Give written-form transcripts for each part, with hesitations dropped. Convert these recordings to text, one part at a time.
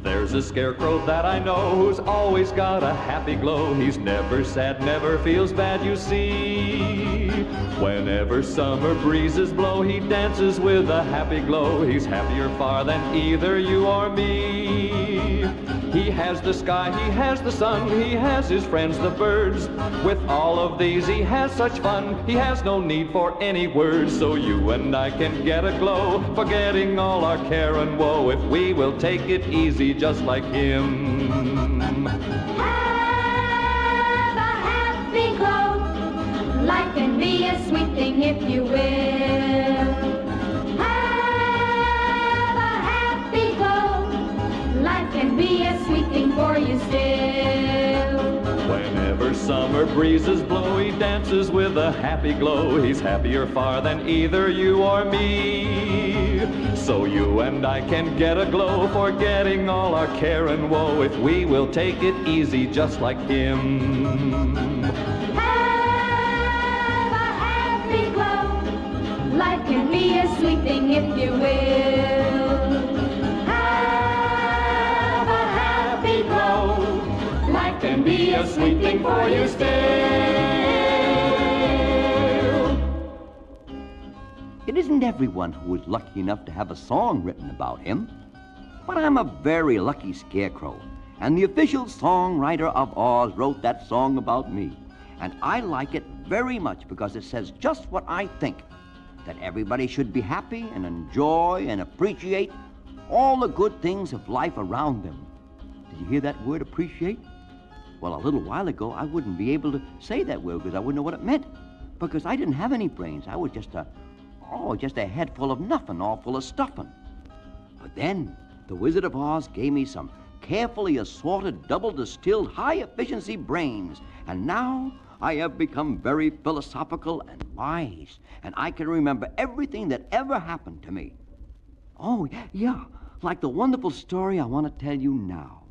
There's a scarecrow that I know who's always got a happy glow. He's never sad, never feels bad, you see. Whenever summer breezes blow, he dances with a happy glow. He's happier far than either you or me. He has the sky, he has the sun, he has his friends the birds. With all of these he has such fun, he has no need for any words. So you and I can get a glow, forgetting all our care and woe, if we will take it easy just like him. Have a happy glow. Life can be a sweet thing if you will. Have a happy glow. Life can be a sweet thing for you still. Whenever summer breezes blow, he dances with a happy glow. He's happier far than either you or me. So you and I can get a glow, forgetting all our care and woe, if we will take it easy just like him. Have a happy glow. Life can be a sweet thing if you will. Have a happy glow. Life can be a sweet thing for you still. It isn't everyone who is lucky enough to have a song written about him. But I'm a very lucky scarecrow, and the official songwriter of Oz wrote that song about me. And I like it very much because it says just what I think, that everybody should be happy and enjoy and appreciate all the good things of life around them. Did you hear that word, appreciate? Well, a little while ago, I wouldn't be able to say that word because I wouldn't know what it meant, because I didn't have any brains. I was just a head full of nothing, all full of stuffing. But then, the Wizard of Oz gave me some carefully assorted, double-distilled, high-efficiency brains, and now I have become very philosophical and wise, and I can remember everything that ever happened to me. Oh, yeah, like the wonderful story I want to tell you now.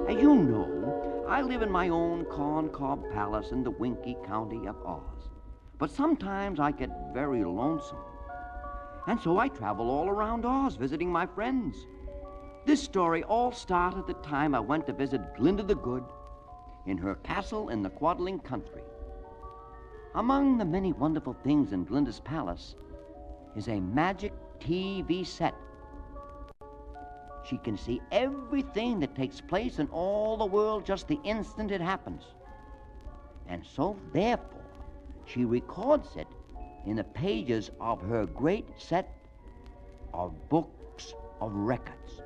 As you know, I live in my own corncob palace in the Winky County of Oz. But sometimes I get very lonesome. And so I travel all around Oz visiting my friends. This story all started the time I went to visit Glinda the Good in her castle in the Quadling Country. Among the many wonderful things in Glinda's palace is a magic TV set. She can see everything that takes place in all the world just the instant it happens. And so, therefore, she records it in the pages of her great set of books of records,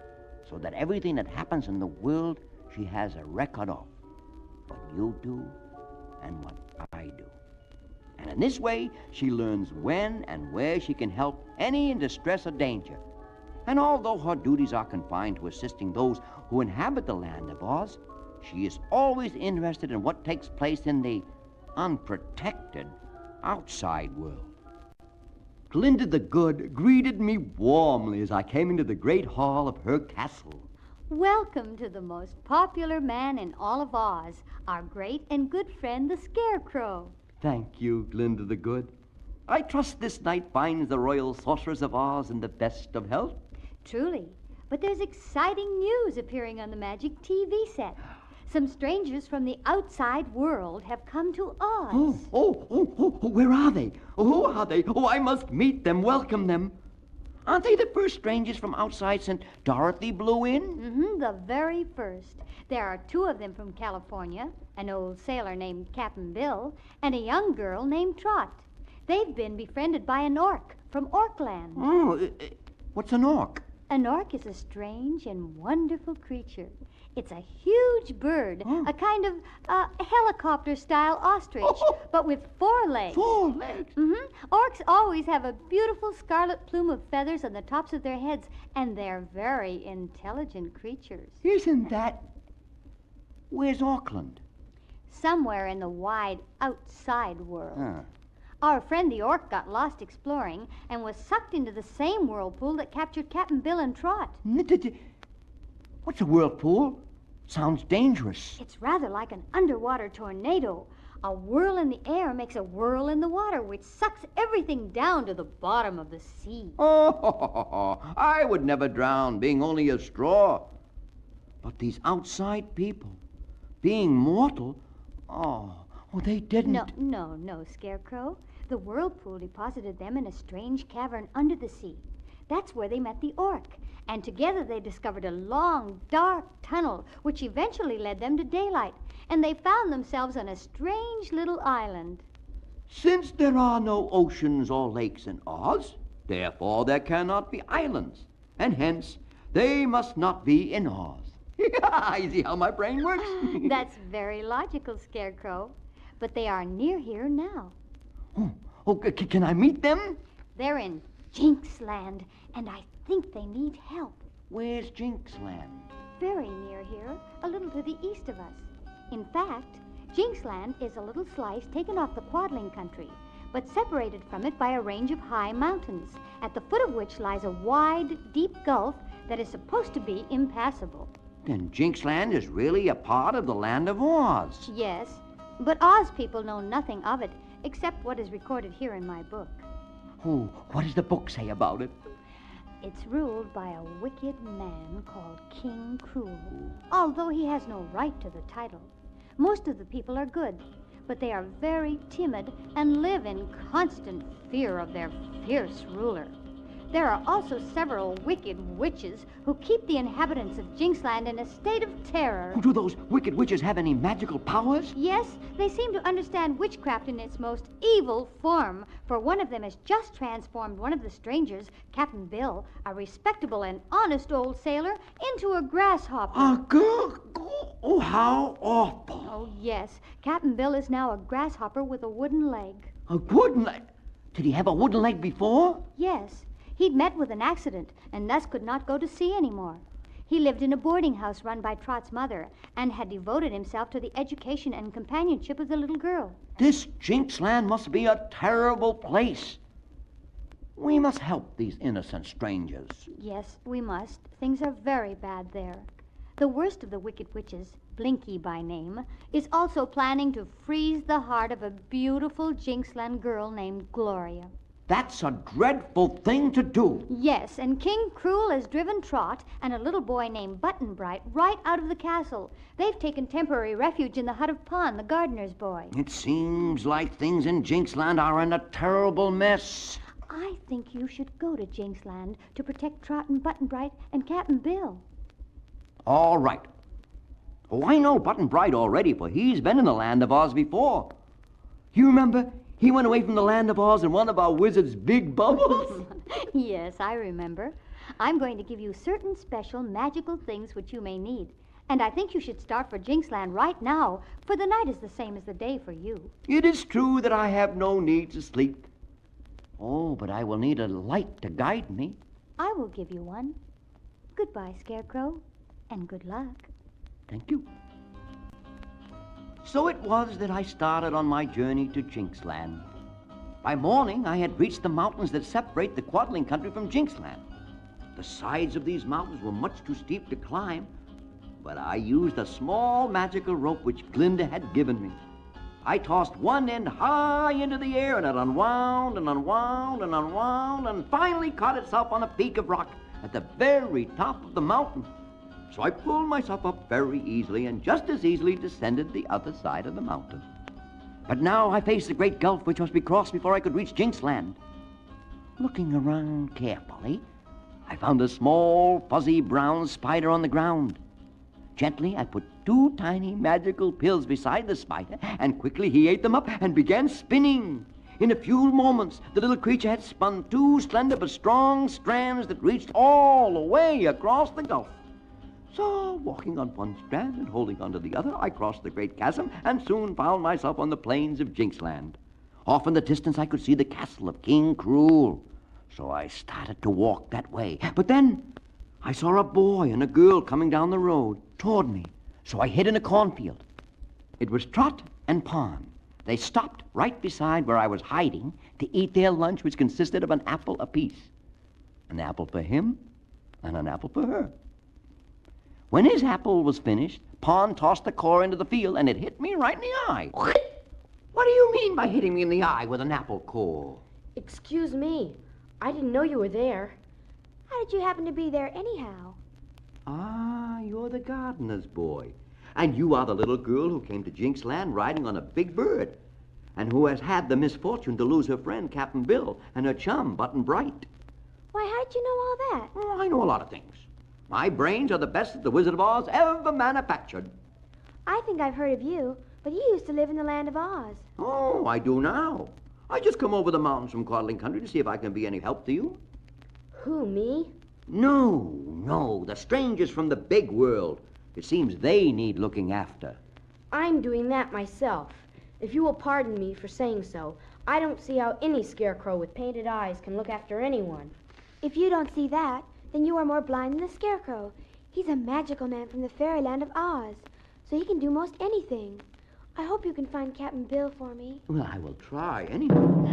so that everything that happens in the world she has a record of. What you do and what I do. And in this way, she learns when and where she can help any in distress or danger. And although her duties are confined to assisting those who inhabit the land of Oz, she is always interested in what takes place in the unprotected outside world. Glinda the Good greeted me warmly as I came into the great hall of her castle. Welcome to the most popular man in all of Oz, our great and good friend, the Scarecrow. Thank you, Glinda the Good. I trust this night finds the royal sorceress of Oz in the best of health. Truly, but there's exciting news appearing on the magic TV set. Some strangers from the outside world have come to Oz. Where are they? Who are they? Oh, I must meet them, welcome them. Aren't they the first strangers from outside since Dorothy blew in? Mm-hmm, the very first. There are two of them from California, an old sailor named Cap'n Bill, and a young girl named Trot. They've been befriended by an orc from Orkland. Oh, what's an orc? An orc is a strange and wonderful creature. It's a huge bird, a kind of helicopter-style ostrich, but with 4 legs. 4 legs? Mm-hmm. Orcs always have a beautiful scarlet plume of feathers on the tops of their heads, and they're very intelligent creatures. Isn't that... Where's Auckland? Somewhere in the wide outside world. Our friend the orc got lost exploring and was sucked into the same whirlpool that captured Cap'n Bill and Trot. What's a whirlpool? Sounds dangerous. It's rather like an underwater tornado. A whirl in the air makes a whirl in the water, which sucks everything down to the bottom of the sea. Oh, I would never drown, being only a straw. But these outside people, being mortal, they didn't. No, Scarecrow. The whirlpool deposited them in a strange cavern under the sea. That's where they met the orc. And together they discovered a long, dark tunnel, which eventually led them to daylight. And they found themselves on a strange little island. Since there are no oceans or lakes in Oz, therefore there cannot be islands. And hence, they must not be in Oz. You see how my brain works? That's very logical, Scarecrow. But they are near here now. Can I meet them? They're in Jinxland, and I think they need help. Where's Jinxland? Very near here, a little to the east of us. In fact, Jinxland is a little slice taken off the Quadling country, but separated from it by a range of high mountains, at the foot of which lies a wide, deep gulf that is supposed to be impassable. Then Jinxland is really a part of the land of Oz. Yes, but Oz people know nothing of it, except what is recorded here in my book. What does the book say about it? It's ruled by a wicked man called King Cruel, although he has no right to the title. Most of the people are good, but they are very timid and live in constant fear of their fierce ruler. There are also several wicked witches who keep the inhabitants of Jinxland in a state of terror. Do those wicked witches have any magical powers? Yes, they seem to understand witchcraft in its most evil form, for one of them has just transformed one of the strangers, Captain Bill, a respectable and honest old sailor, into a grasshopper. Oh, how awful. Oh, yes. Captain Bill is now a grasshopper with a wooden leg. A wooden leg? Did he have a wooden leg before? Yes. He'd met with an accident and thus could not go to sea anymore. He lived in a boarding house run by Trot's mother and had devoted himself to the education and companionship of the little girl. This Jinxland must be a terrible place. We must help these innocent strangers. Yes, we must. Things are very bad there. The worst of the wicked witches, Blinky by name, is also planning to freeze the heart of a beautiful Jinxland girl named Gloria. That's a dreadful thing to do. Yes, and King Cruel has driven Trot and a little boy named Button Bright right out of the castle. They've taken temporary refuge in the hut of Pon, the gardener's boy. It seems like things in Jinxland are in a terrible mess. I think you should go to Jinxland to protect Trot and Button Bright and Captain Bill. All right. I know Button Bright already, for he's been in the land of Oz before. You remember? He went away from the land of Oz in one of our wizard's big bubbles. Yes, I remember. I'm going to give you certain special magical things which you may need. And I think you should start for Jinxland right now, for the night is the same as the day for you. It is true that I have no need to sleep. Oh, but I will need a light to guide me. I will give you one. Goodbye, Scarecrow, and good luck. Thank you. So it was that I started on my journey to Jinxland. By morning, I had reached the mountains that separate the Quadling country from Jinxland. The sides of these mountains were much too steep to climb, but I used a small magical rope which Glinda had given me. I tossed one end high into the air, and it unwound and unwound and unwound, and finally caught itself on a peak of rock at the very top of the mountain. So I pulled myself up very easily and just as easily descended the other side of the mountain. But now I faced the great gulf which must be crossed before I could reach Jinxland. Looking around carefully, I found a small, fuzzy brown spider on the ground. Gently, I put 2 tiny magical pills beside the spider, and quickly he ate them up and began spinning. In a few moments, the little creature had spun 2 slender but strong strands that reached all the way across the gulf. So, walking on one strand and holding onto the other, I crossed the great chasm and soon found myself on the plains of Jinxland. Off in the distance, I could see the castle of King Cruel. So I started to walk that way. But then I saw a boy and a girl coming down the road toward me. So I hid in a cornfield. It was Trot and Pon. They stopped right beside where I was hiding to eat their lunch, which consisted of an apple apiece. An apple for him and an apple for her. When his apple was finished, Pon tossed the core into the field, and it hit me right in the eye. What do you mean by hitting me in the eye with an apple core? Excuse me. I didn't know you were there. How did you happen to be there anyhow? Ah, you're the gardener's boy. And you are the little girl who came to Jinxland riding on a big bird, and who has had the misfortune to lose her friend, Captain Bill, and her chum, Button Bright. Why, how did you know all that? Oh, I know a lot of things. My brains are the best that the Wizard of Oz ever manufactured. I think I've heard of you, but you used to live in the land of Oz. Oh, I do now. I just come over the mountains from Quadling Country to see if I can be any help to you. Who, me? No, the strangers from the big world. It seems they need looking after. I'm doing that myself. If you will pardon me for saying so, I don't see how any scarecrow with painted eyes can look after anyone. If you don't see that, then you are more blind than the Scarecrow. He's a magical man from the fairyland of Oz, so he can do most anything. I hope you can find Captain Bill for me. Well, I will try anyway. Who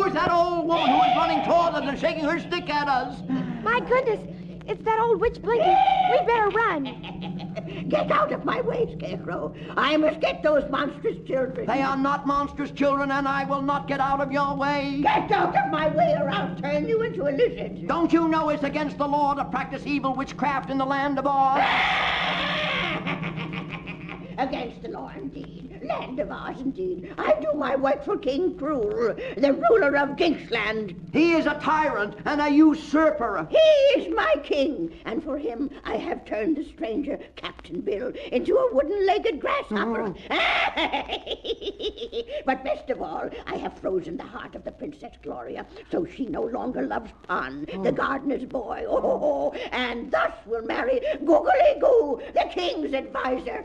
is that old woman who is running toward us and shaking her stick at us? My goodness, it's that old witch Blinky. We better run. Get out of my way, Scarecrow. I must get those monstrous children. They are not monstrous children, and I will not get out of your way. Get out of my way or I'll turn you into a lizard. Don't you know it's against the law to practice evil witchcraft in the land of Oz? Against the law, indeed. Land of Oz, indeed. I do my work for King Cruel, the ruler of Jinxland. He is a tyrant and a usurper. He is my king, and for him I have turned the stranger, Captain Bill, into a wooden-legged grasshopper. But best of all, I have frozen the heart of the Princess Gloria, so she no longer loves Pon, the gardener's boy. And thus will marry Googly Goo, the king's advisor.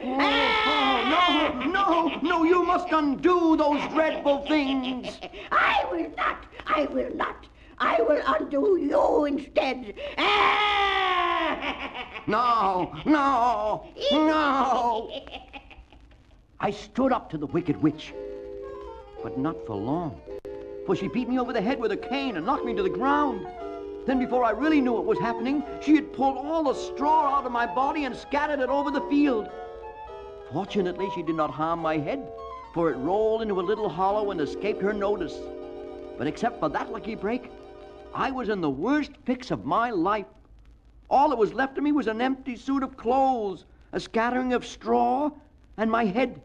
No, you must undo those dreadful things. I will not. I will undo you instead. No. I stood up to the wicked witch, but not for long, for she beat me over the head with a cane and knocked me to the ground. Then before I really knew what was happening, she had pulled all the straw out of my body and scattered it over the field. Fortunately, she did not harm my head, for it rolled into a little hollow and escaped her notice. But except for that lucky break, I was in the worst fix of my life. All that was left of me was an empty suit of clothes, a scattering of straw, and my head,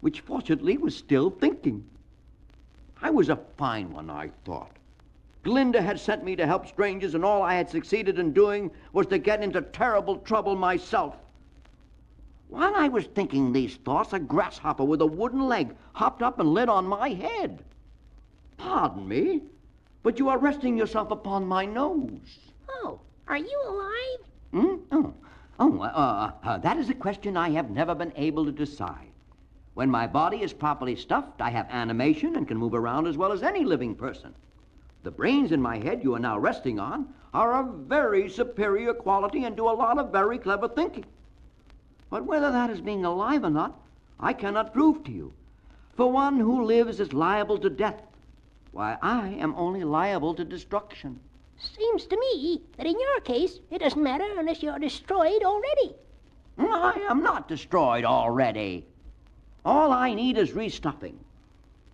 which fortunately was still thinking. I was a fine one, I thought. Glinda had sent me to help strangers, and all I had succeeded in doing was to get into terrible trouble myself. While I was thinking these thoughts, a grasshopper with a wooden leg hopped up and lit on my head. Pardon me, but you are resting yourself upon my nose. Oh, are you alive? That is a question I have never been able to decide. When my body is properly stuffed, I have animation and can move around as well as any living person. The brains in my head you are now resting on are of very superior quality and do a lot of very clever thinking. But whether that is being alive or not, I cannot prove to you. For one who lives is liable to death, while I am only liable to destruction. Seems to me that in your case, it doesn't matter unless you're destroyed already. I am not destroyed already. All I need is restuffing.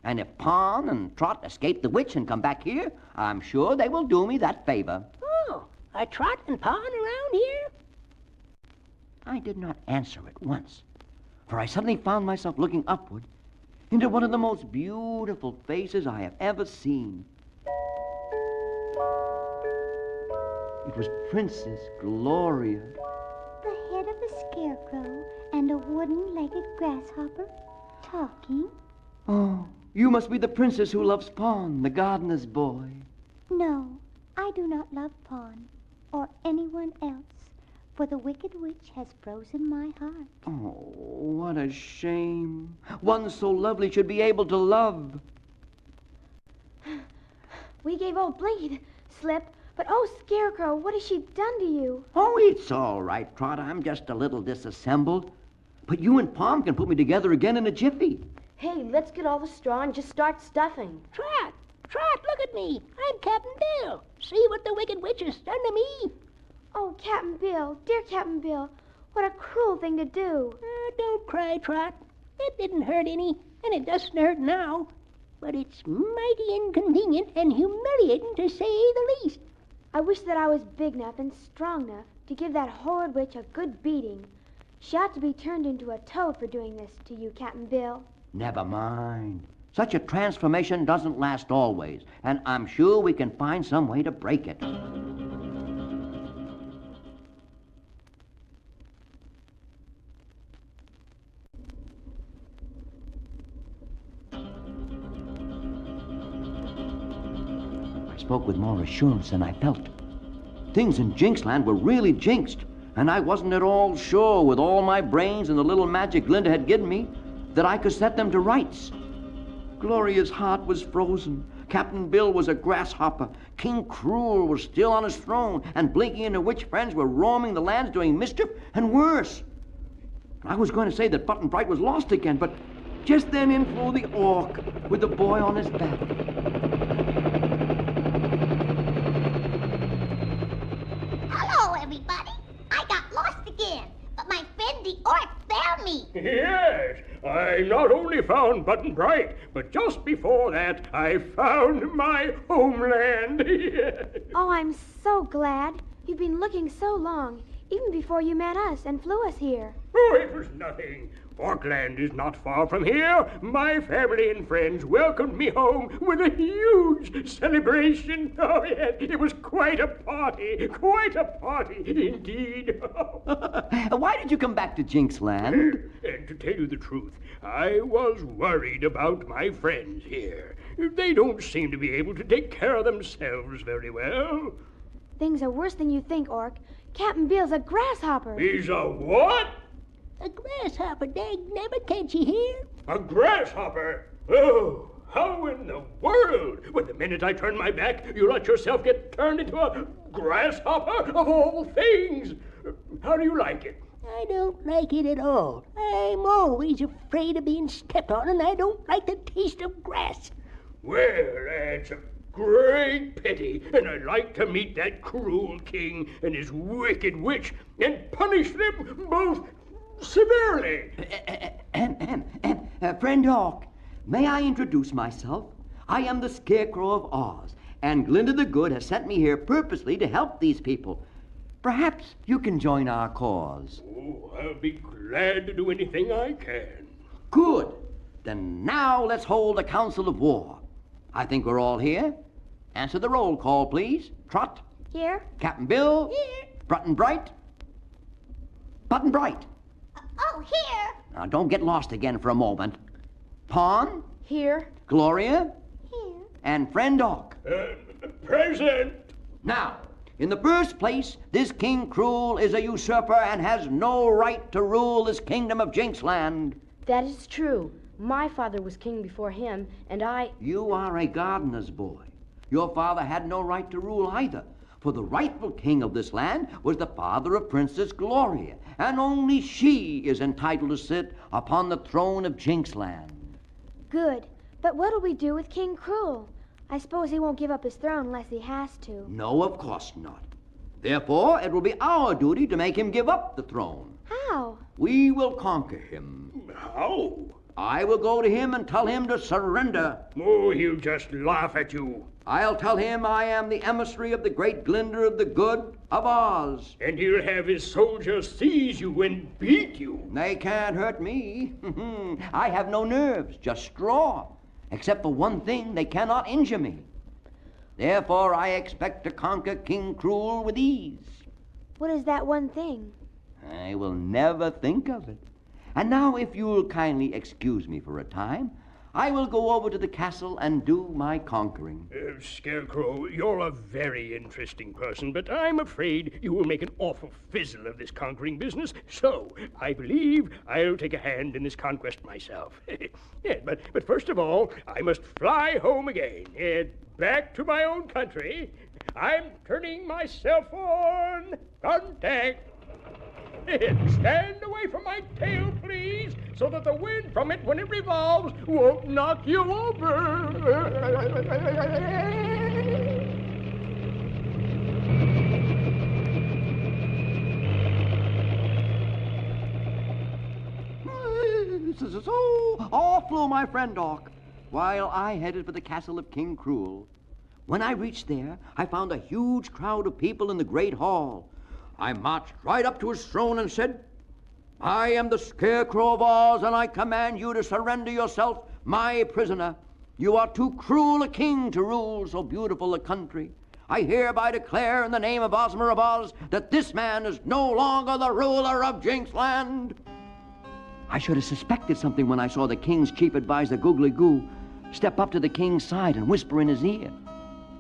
And if Pon and Trot escape the witch and come back here, I'm sure they will do me that favor. Oh, are Trot and Pon around here? I did not answer at once, for I suddenly found myself looking upward into one of the most beautiful faces I have ever seen. It was Princess Gloria. The head of a scarecrow and a wooden-legged grasshopper talking. Oh, you must be the princess who loves Pon, the gardener's boy. No, I do not love Pon or anyone else, for the wicked witch has frozen my heart. Oh, what a shame. One so lovely should be able to love. We gave old Blinky the slip, but oh, Scarecrow, what has she done to you? Oh, it's all right, Trot. I'm just a little disassembled. But you and Pom can put me together again in a jiffy. Hey, let's get all the straw and just start stuffing. Trot, look at me. I'm Captain Bill. See what the Wicked Witch has done to me? Oh, Captain Bill, dear Captain Bill, What a cruel thing to do. Don't cry, Trot. It didn't hurt any, and it doesn't hurt now. But it's mighty inconvenient and humiliating, to say the least. I wish that I was big enough and strong enough to give that horrid witch a good beating. She ought to be turned into a toad for doing this to you, Captain Bill. Never mind. Such a transformation doesn't last always, and I'm sure we can find some way to break it. I spoke with more assurance than I felt. Things in Jinxland were really jinxed, and I wasn't at all sure, with all my brains and the little magic Glinda had given me, that I could set them to rights. Gloria's heart was frozen. Captain Bill was a grasshopper. King Cruel was still on his throne, and Blinky and her witch friends were roaming the lands doing mischief and worse. I was going to say that Button Bright was lost again, but just then in flew the orc with the boy on his back. Hello, everybody. I got lost again, but my friend the orc found me. Yes, I not only found Button Bright, but just before that, I found my homeland. Oh, I'm so glad. You've been looking so long, even before you met us and flew us here. Oh, it was nothing. Orkland is not far from here. My family and friends welcomed me home with a huge celebration. Oh, yes, it was quite a party indeed. Why did you come back to Jinxland? And to tell you the truth, I was worried about my friends here. They don't seem to be able to take care of themselves very well. Things are worse than you think, Orc. Captain Bill's a grasshopper. He's a what? A grasshopper, dagnabbit, can't you hear? A grasshopper? Oh, how in the world? Well, the minute I turn my back, you let yourself get turned into a grasshopper of all things. How do you like it? I don't like it at all. I'm always afraid of being stepped on, and I don't like the taste of grass. Well, that's a great pity, and I'd like to meet that cruel king and his wicked witch and punish them both severely. Friend Orc, may I introduce myself? I am the Scarecrow of Oz, and Glinda the Good has sent me here purposely to help these people. Perhaps you can join our cause. Oh, I'll be glad to do anything I can. Good. Then now let's hold a council of war. I think we're all here. Answer the roll call, please. Trot. Here. Captain Bill. Here. Button Bright. Button Bright. Oh, here. Now, don't get lost again for a moment. Pawn. Here. Gloria. Here. And Friend Orc. Present. Now, in the first place, this King Cruel is a usurper and has no right to rule this kingdom of Jinxland. That is true. My father was king before him, and I... You are a gardener's boy. Your father had no right to rule either, for the rightful king of this land was the father of Princess Gloria, and only she is entitled to sit upon the throne of Jinxland. Good. But what'll we do with King Cruel? I suppose he won't give up his throne unless he has to. No, of course not. Therefore, it will be our duty to make him give up the throne. How? We will conquer him. How? I will go to him and tell him to surrender. Oh, he'll just laugh at you. I'll tell him I am the emissary of the great Glinda of the Good of Oz. And he'll have his soldiers seize you and beat you. They can't hurt me. I have no nerves, just straw. Except for one thing, they cannot injure me. Therefore, I expect to conquer King Cruel with ease. What is that one thing? I will never think of it. And now, if you'll kindly excuse me for a time, I will go over to the castle and do my conquering. Scarecrow, you're a very interesting person, but I'm afraid you will make an awful fizzle of this conquering business, so I believe I'll take a hand in this conquest myself. Yeah, but first of all, I must fly home again, back to my own country. I'm turning myself on. Contact. Stand away from my tail, please, so that the wind from it, when it revolves, won't knock you over. So off flew my friend Doc, while I headed for the castle of King Cruel. When I reached there, I found a huge crowd of people in the great hall. I marched right up to his throne and said, "I am the Scarecrow of Oz, and I command you to surrender yourself, my prisoner. You are too cruel a king to rule so beautiful a country. I hereby declare in the name of Ozma of Oz that this man is no longer the ruler of Jinxland." I should have suspected something when I saw the king's chief advisor, Googly Goo, step up to the king's side and whisper in his ear.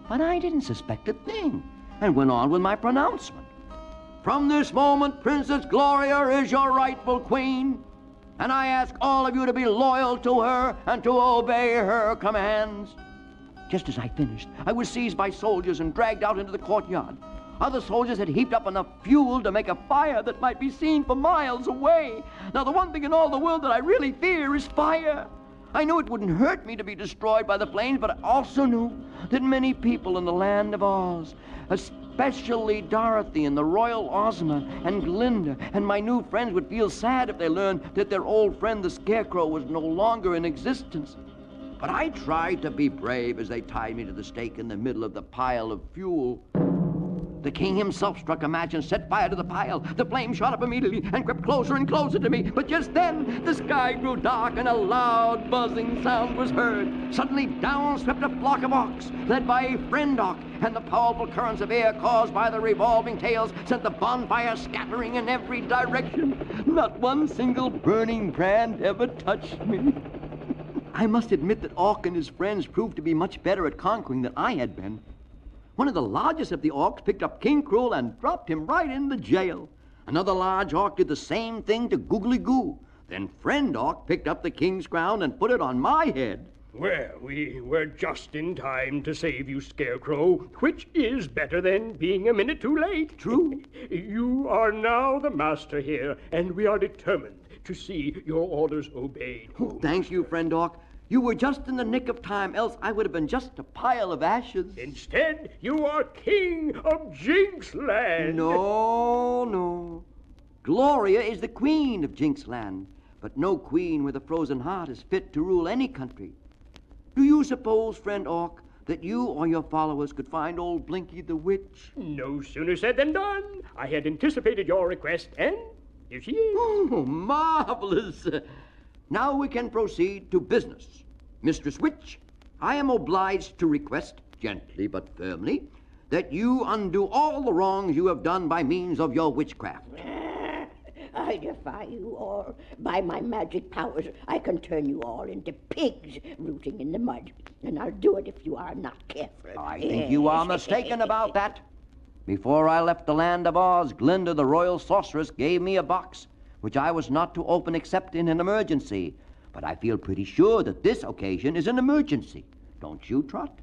But I didn't suspect a thing and went on with my pronouncement. "From this moment, Princess Gloria is your rightful queen, and I ask all of you to be loyal to her and to obey her commands." Just as I finished, I was seized by soldiers and dragged out into the courtyard. Other soldiers had heaped up enough fuel to make a fire that might be seen for miles away. Now, the one thing in all the world that I really fear is fire. I knew it wouldn't hurt me to be destroyed by the flames, but I also knew that many people in the land of Oz, especially Dorothy and the royal Ozma and Glinda and my new friends, would feel sad if they learned that their old friend the Scarecrow was no longer in existence. But I tried to be brave as they tied me to the stake in the middle of the pile of fuel. The king himself struck a match and set fire to the pile. The flame shot up immediately and crept closer and closer to me. But just then, the sky grew dark and a loud buzzing sound was heard. Suddenly, down swept a flock of Auks, led by a friend Auk, and the powerful currents of air caused by the revolving tails sent the bonfire scattering in every direction. Not one single burning brand ever touched me. I must admit that Auk and his friends proved to be much better at conquering than I had been. One of the largest of the Auks picked up King Cruel and dropped him right in the jail. Another large Auk did the same thing to Googly Goo. Then friend Auk picked up the king's crown and put it on my head. Well, we were just in time to save you, Scarecrow, which is better than being a minute too late. True. You are now the master here, and we are determined to see your orders obeyed. Oh, thank you, friend Auk. You were just in the nick of time, else I would have been just a pile of ashes. Instead, you are king of Jinxland. No. Gloria is the queen of Jinxland, but no queen with a frozen heart is fit to rule any country. Do you suppose, friend Auk, that you or your followers could find old Blinky the witch? No sooner said than done. I had anticipated your request, and here she is. Oh, marvelous. Now we can proceed to business. Mistress Witch, I am obliged to request, gently but firmly, that you undo all the wrongs you have done by means of your witchcraft. I defy you all. By my magic powers, I can turn you all into pigs rooting in the mud. And I'll do it if you are not careful. I think you are mistaken about that. Before I left the land of Oz, Glinda, the royal sorceress, gave me a box, which I was not to open except in an emergency. But I feel pretty sure that this occasion is an emergency. Don't you, Trot?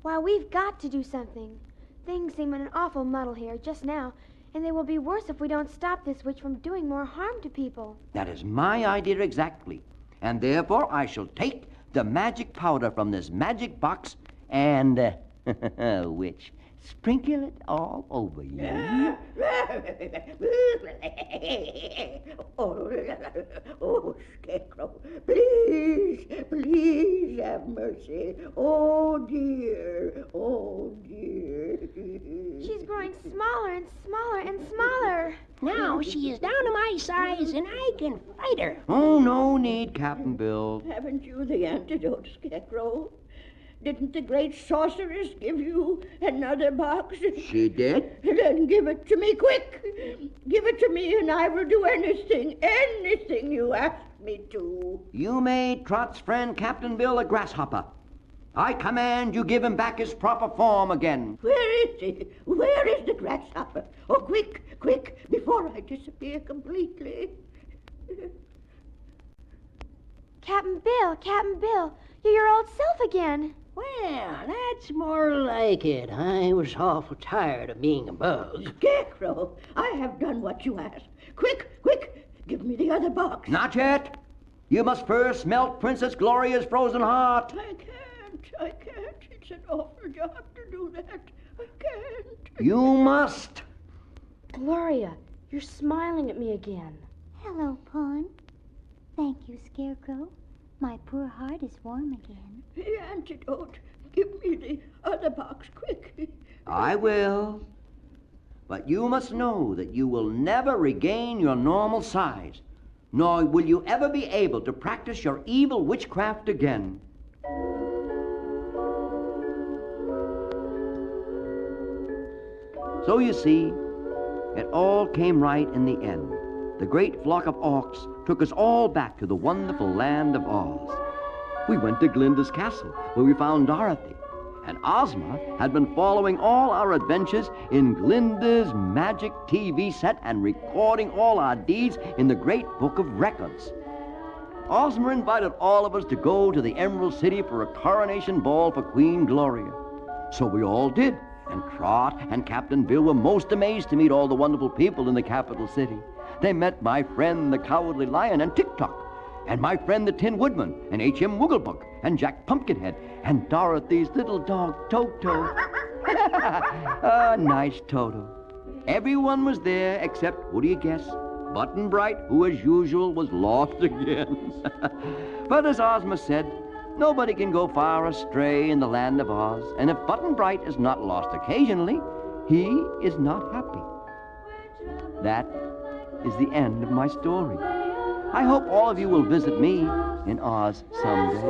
Why, we've got to do something. Things seem in an awful muddle here just now, and they will be worse if we don't stop this witch from doing more harm to people. That is my idea exactly. And therefore I shall take the magic powder from this magic box and, witch, sprinkle it all over you. Oh, Scarecrow, please have mercy. Oh, dear. She's growing smaller and smaller and smaller. Now she is down to my size, and I can fight her. Oh, no need, Captain Bill. Haven't you the antidote, Scarecrow? Didn't the great sorceress give you another box? She did? Then give it to me, quick. Give it to me, and I will do anything you ask me to. You made Trot's friend Captain Bill a grasshopper. I command you give him back his proper form again. Where is he? Where is the grasshopper? Oh, quick, before I disappear completely. Captain Bill, you're your old self again. Well, that's more like it. I was awful tired of being a bug. Scarecrow, I have done what you asked. Quick, give me the other box. Not yet. You must first melt Princess Gloria's frozen heart. I can't. It's an awful job to do that. I can't. You must. Gloria, you're smiling at me again. Hello, Pawn. Thank you, Scarecrow. My poor heart is warm again. The antidote. Give me the other box, quick. I will. But you must know that you will never regain your normal size, nor will you ever be able to practice your evil witchcraft again. So you see, it all came right in the end. The great flock of orcs took us all back to the wonderful land of Oz. We went to Glinda's castle, where we found Dorothy. And Ozma had been following all our adventures in Glinda's magic TV set and recording all our deeds in the Great Book of Records. Ozma invited all of us to go to the Emerald City for a coronation ball for Queen Gloria. So we all did, and Trot and Captain Bill were most amazed to meet all the wonderful people in the capital city. They met my friend the Cowardly Lion and Tick-Tock, and my friend the Tin Woodman, and H.M. Wigglebug, and Jack Pumpkinhead, and Dorothy's little dog, Toto. Nice Toto. Everyone was there except, who do you guess? Button Bright, who as usual was lost again. But as Ozma said, nobody can go far astray in the land of Oz, and if Button Bright is not lost occasionally, he is not happy. That is the end of my story. I hope all of you will visit me in Oz someday.